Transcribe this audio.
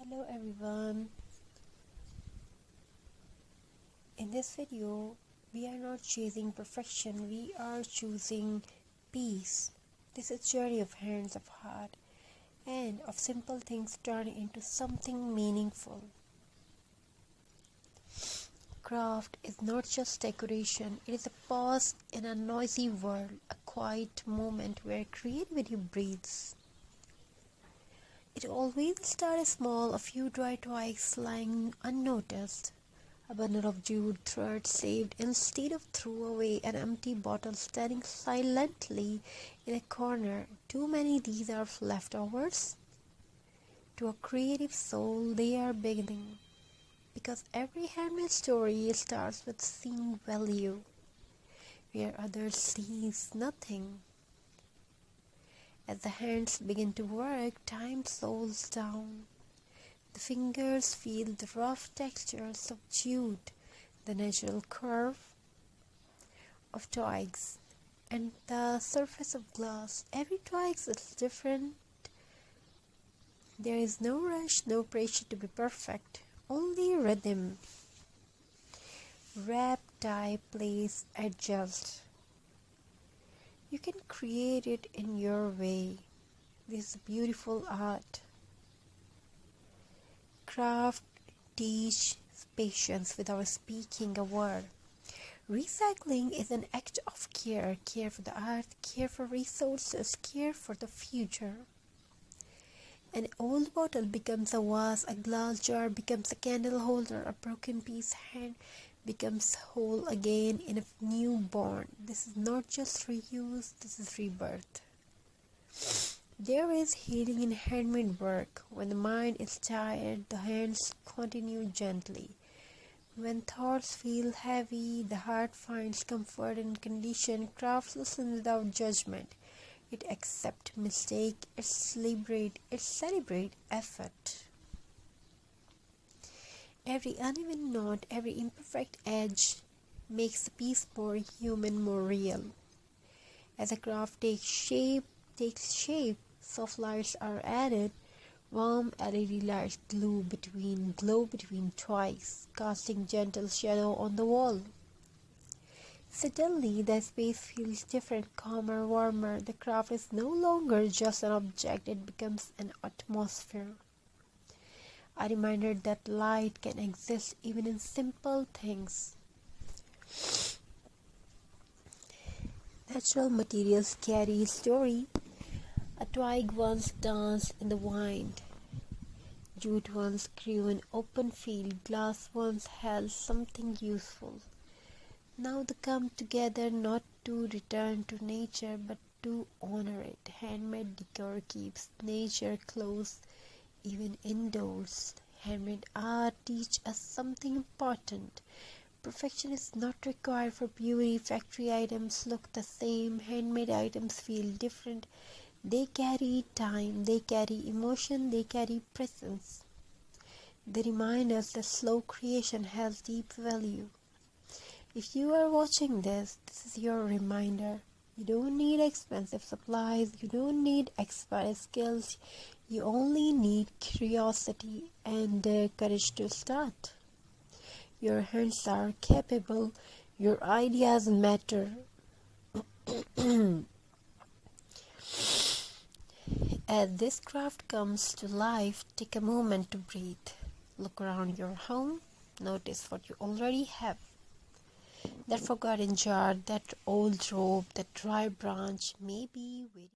Hello everyone. In this video, we are not chasing perfection, we are choosing peace. This is a journey of hands, of heart, and of simple things turning into something meaningful. Craft is not just decoration, it is a pause in a noisy world, a quiet moment where creativity breathes. It always starts small, a few dry twigs lying unnoticed, a bundle of jute thread saved instead of threw away, an empty bottle standing silently in a corner. Too many these are leftovers. To a creative soul, they are beginning. Because every handmade story starts with seeing value, where others sees nothing. As the hands begin to work, time slows down. The fingers feel the rough textures of jute, the natural curve of twigs, and the surface of glass. Every twig is different. There is no rush, no pressure to be perfect, only rhythm. Wrap, tie, place, adjust. You can create it in your way. This is beautiful art. Craft teach patience without speaking a word. Recycling is an act of care. Care for the earth, care for resources, care for the future. An old bottle becomes a vase, a glass jar becomes a candle holder, a broken piece hand becomes whole again in a newborn. This is not just reuse, this is rebirth. There is healing in handmade work. When the mind is tired, the hands continue gently. When thoughts feel heavy, the heart finds comfort in condition. Crafts listen without judgment. It accepts mistake, it celebrates effort. Every uneven knot, every imperfect edge makes the piece more human, more real. As a craft takes shape, soft lights are added, warm LED lights glow between twigs, casting gentle shadow on the wall. Suddenly, the space feels different, calmer, warmer. The craft is no longer just an object, it becomes an atmosphere. A reminder that light can exist even in simple things. Natural materials carry story. A twig once danced in the wind. Jute once grew in open field. Glass once held something useful. Now they come together not to return to nature but to honor it. Handmade decor keeps nature close even indoors. Handmade art teaches us something important. Perfection is not required for beauty. Factory items look the same. Handmade items feel different. They carry time, they carry emotion, they carry presence. They remind us that slow creation has deep value. If you are watching this is your reminder. You don't need expensive supplies, you don't need expert skills, you only need curiosity and courage to start. Your hands are capable, your ideas matter. As this craft comes to life, take a moment to breathe. Look around your home, notice what you already have. That forgotten jar, that old rope, that dry branch may be waiting.